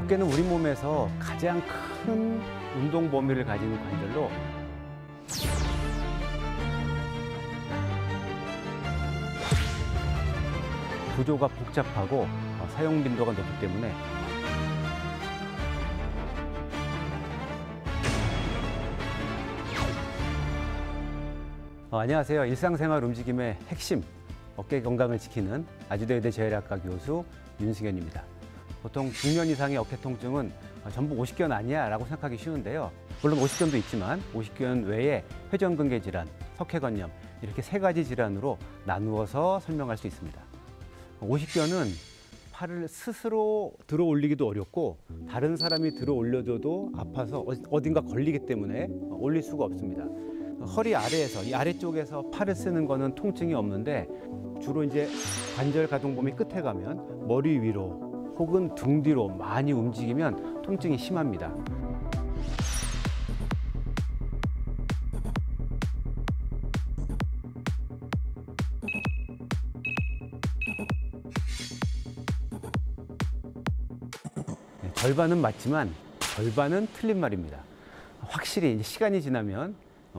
어깨는 우리 몸에서 가장 큰 운동 범위를 가지는 관절로 구조가 복잡하고 사용 빈도가 높기 때문에 안녕하세요. 일상생활 움직임의 핵심, 어깨 건강을 지키는 아주대의대 재활의학과 교수 윤승현입니다. 보통 중년 이상의 어깨 통증은 전부 오십견 아니야 라고 생각하기 쉬운데요. 물론 오십견도 있지만 오십견 외에 회전근개 질환, 석회건염 이렇게 세 가지 질환으로 나누어서 설명할 수 있습니다. 오십견은 팔을 스스로 들어 올리기도 어렵고 다른 사람이 들어 올려줘도 아파서 어딘가 걸리기 때문에 올릴 수가 없습니다. 허리 아래에서, 이 아래쪽에서 팔을 쓰는 거는 통증이 없는데 주로 이제 관절 가동 범위 끝에 가면 머리 위로 혹은 등 뒤로 많이 움직이면 통증이 심합니다. 절반은 맞지만 절반은 틀린 말입니다. 확실히 이제 시간이 지나면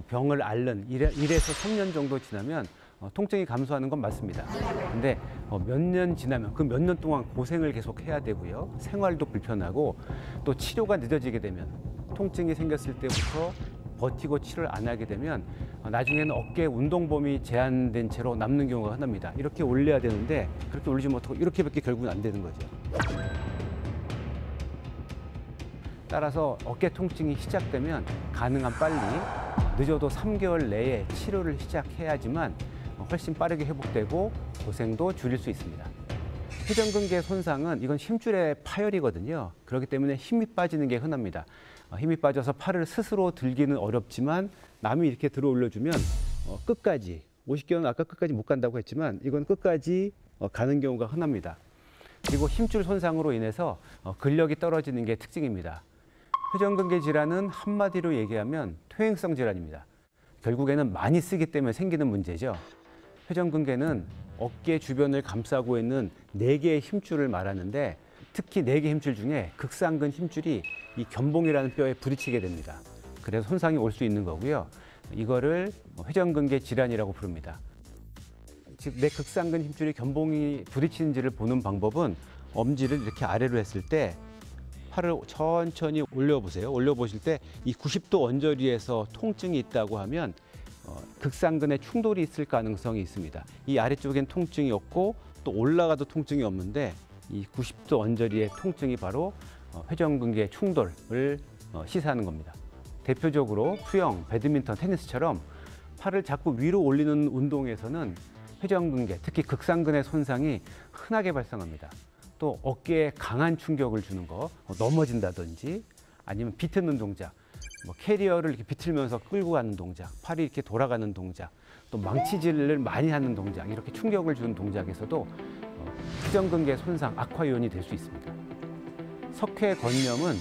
병을 앓는 1에서 3년 정도 지나면 통증이 감소하는 건 맞습니다. 근데 몇 년 지나면 그 몇 년 동안 고생을 계속 해야 되고요. 생활도 불편하고 또 치료가 늦어지게 되면 통증이 생겼을 때부터 버티고 치료를 안 하게 되면 나중에는 어깨 운동 범위 제한된 채로 남는 경우가 흔합니다. 이렇게 올려야 되는데 그렇게 올리지 못하고 이렇게밖에 결국은 안 되는 거죠. 따라서 어깨 통증이 시작되면 가능한 빨리 늦어도 3개월 내에 치료를 시작해야지만 훨씬 빠르게 회복되고 고생도 줄일 수 있습니다. 회전근개 손상은 이건 힘줄의 파열이거든요. 그렇기 때문에 힘이 빠지는 게 흔합니다. 힘이 빠져서 팔을 스스로 들기는 어렵지만 남이 이렇게 들어 올려주면 끝까지, 오십견은 아까 끝까지 못 간다고 했지만 이건 끝까지 가는 경우가 흔합니다. 그리고 힘줄 손상으로 인해서 근력이 떨어지는 게 특징입니다. 회전근개 질환은 한마디로 얘기하면 퇴행성 질환입니다. 결국에는 많이 쓰기 때문에 생기는 문제죠. 회전근개는 어깨 주변을 감싸고 있는 4개의 힘줄을 말하는데 특히 4개 힘줄 중에 극상근 힘줄이 이 견봉이라는 뼈에 부딪히게 됩니다. 그래서 손상이 올 수 있는 거고요. 이거를 회전근개 질환이라고 부릅니다. 즉, 내 극상근 힘줄이 견봉이 부딪히는지를 보는 방법은 엄지를 이렇게 아래로 했을 때 팔을 천천히 올려보세요. 올려보실 때 이 90도 언저리에서 통증이 있다고 하면 극상근에 충돌이 있을 가능성이 있습니다. 이 아래쪽엔 통증이 없고 또 올라가도 통증이 없는데 이 90도 언저리의 통증이 바로 회전근개 충돌을 시사하는 겁니다. 대표적으로 수영, 배드민턴, 테니스처럼 팔을 자꾸 위로 올리는 운동에서는 회전근개, 특히 극상근의 손상이 흔하게 발생합니다. 또 어깨에 강한 충격을 주는 거, 넘어진다든지 아니면 비트는 동작, 캐리어를 이렇게 비틀면서 끌고 가는 동작, 팔이 이렇게 돌아가는 동작, 또 망치질을 많이 하는 동작, 이렇게 충격을 주는 동작에서도 회전근개 손상, 악화 요인이 될 수 있습니다. 석회건염은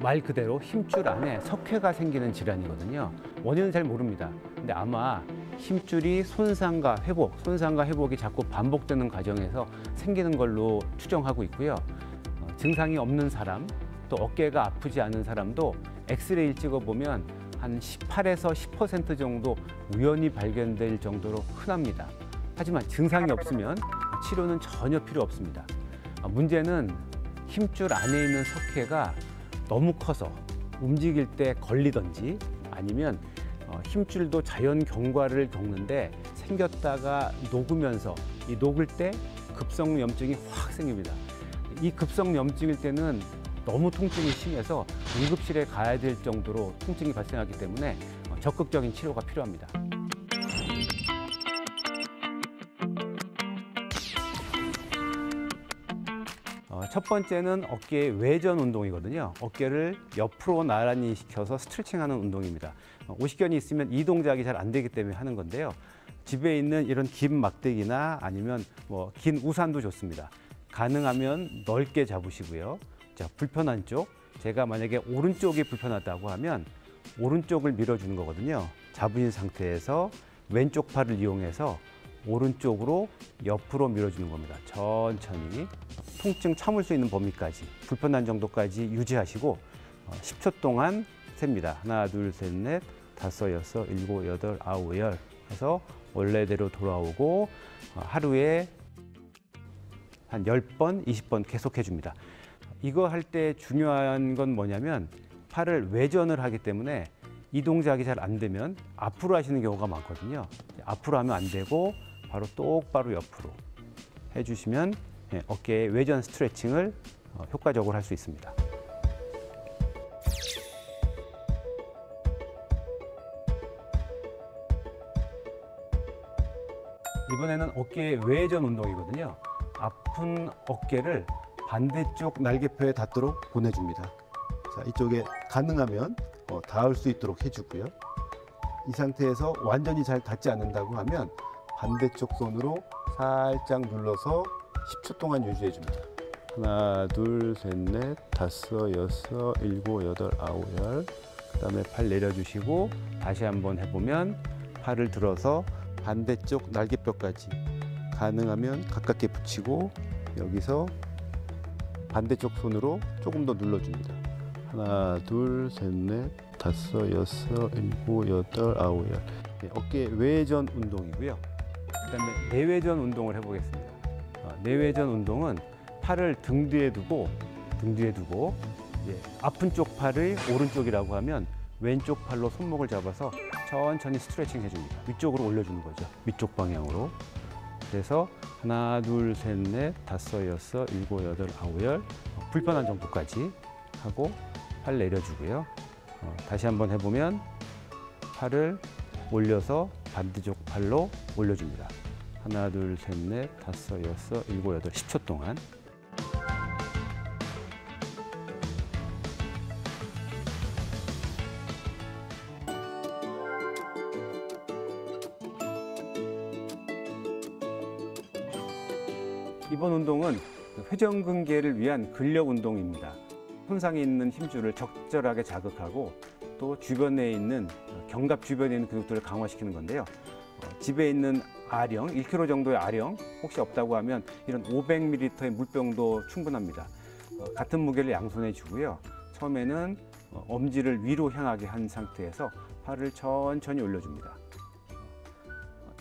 말 그대로 힘줄 안에 석회가 생기는 질환이거든요. 원인은 잘 모릅니다. 근데 아마 힘줄이 손상과 회복이 자꾸 반복되는 과정에서 생기는 걸로 추정하고 있고요. 증상이 없는 사람, 또 어깨가 아프지 않은 사람도 엑스레이를 찍어보면 한 18에서 10% 정도 우연히 발견될 정도로 흔합니다. 하지만 증상이 없으면 치료는 전혀 필요 없습니다. 문제는 힘줄 안에 있는 석회가 너무 커서 움직일 때 걸리든지 아니면 힘줄도 자연 경과를 겪는데 생겼다가 녹으면서 이 녹을 때 급성염증이 확 생깁니다. 이 급성염증일 때는 너무 통증이 심해서 응급실에 가야 될 정도로 통증이 발생하기 때문에 적극적인 치료가 필요합니다. 첫 번째는 어깨 외전 운동이거든요. 어깨를 옆으로 나란히 시켜서 스트레칭하는 운동입니다. 오십견이 있으면 이 동작이 잘 안 되기 때문에 하는 건데요. 집에 있는 이런 긴 막대기나 아니면 긴 우산도 좋습니다. 가능하면 넓게 잡으시고요. 자, 불편한 쪽, 제가 만약에 오른쪽이 불편하다고 하면 오른쪽을 밀어주는 거거든요. 잡으신 상태에서 왼쪽 팔을 이용해서 오른쪽으로 옆으로 밀어주는 겁니다. 천천히. 통증 참을 수 있는 범위까지, 불편한 정도까지 유지하시고 10초 동안 셉니다. 하나, 둘, 셋, 넷, 다섯, 여섯, 일곱, 여덟, 아홉, 열 해서 원래대로 돌아오고 하루에 한 10번, 20번 계속해 줍니다. 이거 할 때 중요한 건 뭐냐면 팔을 외전을 하기 때문에 이 동작이 잘 안 되면 앞으로 하시는 경우가 많거든요. 앞으로 하면 안 되고 바로 똑바로 옆으로 해주시면 어깨 외전 스트레칭을 효과적으로 할 수 있습니다. 이번에는 어깨 외전 운동이거든요. 아픈 어깨를 반대쪽 날개뼈에 닿도록 보내줍니다. 자, 이쪽에 가능하면 닿을 수 있도록 해주고요. 이 상태에서 완전히 잘 닿지 않는다고 하면 반대쪽 손으로 살짝 눌러서 10초 동안 유지해 줍니다. 하나, 둘, 셋, 넷, 다섯, 여섯, 일곱, 여덟, 아홉, 열. 그다음에 팔 내려주시고 다시 한번 해보면 팔을 들어서 반대쪽 날개뼈까지 가능하면 가깝게 붙이고 여기서 반대쪽 손으로 조금 더 눌러줍니다. 하나, 둘, 셋, 넷, 다섯, 여섯, 일곱, 여덟, 아홉, 열. 어깨 외전 운동이고요. 그다음에 내외전 운동을 해보겠습니다. 내외전 운동은 팔을 등 뒤에 두고 아픈 쪽 팔을 오른쪽이라고 하면 왼쪽 팔로 손목을 잡아서 천천히 스트레칭 해줍니다. 위쪽으로 올려주는 거죠. 위쪽 방향으로. 그래서 하나, 둘, 셋, 넷, 다섯, 여섯, 일곱, 여덟, 아홉, 열. 불편한 정도까지 하고 팔 내려주고요. 다시 한번 해보면 팔을 올려서 반대쪽 팔로 올려줍니다. 하나, 둘, 셋, 넷, 다섯, 여섯, 일곱, 여덟, 10초 동안. 이번 운동은 회전근개를 위한 근력 운동입니다. 손상이 있는 힘줄을 적절하게 자극하고 또 주변에 있는 견갑 주변에 있는 근육들을 강화시키는 건데요. 집에 있는 아령, 1kg 정도의 아령 혹시 없다고 하면 이런 500ml의 물병도 충분합니다. 같은 무게를 양손에 주고요. 처음에는 엄지를 위로 향하게 한 상태에서 팔을 천천히 올려줍니다.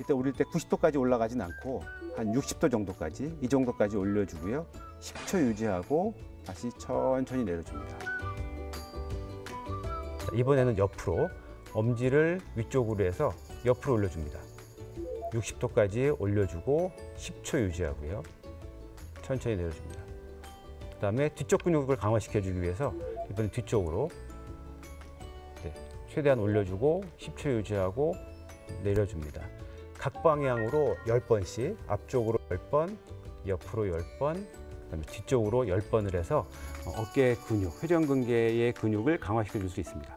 이때 올릴 때 90도까지 올라가진 않고 한 60도 정도까지, 이 정도까지 올려주고요. 10초 유지하고 다시 천천히 내려줍니다. 이번에는 옆으로 엄지를 위쪽으로 해서 옆으로 올려줍니다. 60도까지 올려주고 10초 유지하고요. 천천히 내려줍니다. 그 다음에 뒤쪽 근육을 강화시켜주기 위해서 이번엔 뒤쪽으로 최대한 올려주고 10초 유지하고 내려줍니다. 각 방향으로 10번씩, 앞쪽으로 10번, 옆으로 10번, 그다음에 뒤쪽으로 10번을 해서 어깨 근육, 회전근개의 근육을 강화시켜 줄 수 있습니다.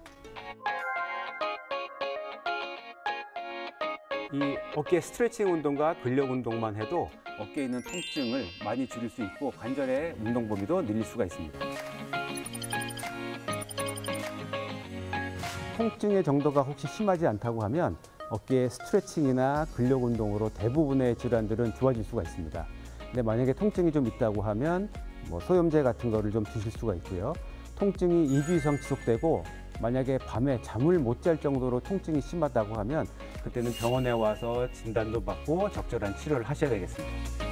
이 어깨 스트레칭 운동과 근력 운동만 해도 어깨에 있는 통증을 많이 줄일 수 있고 관절의 운동 범위도 늘릴 수가 있습니다. 통증의 정도가 혹시 심하지 않다고 하면 어깨 스트레칭이나 근력 운동으로 대부분의 질환들은 좋아질 수가 있습니다. 근데 만약에 통증이 좀 있다고 하면 소염제 같은 거를 좀 드실 수가 있고요. 통증이 2주 이상 지속되고 만약에 밤에 잠을 못 잘 정도로 통증이 심하다고 하면 그때는 병원에 와서 진단도 받고 적절한 치료를 하셔야 되겠습니다.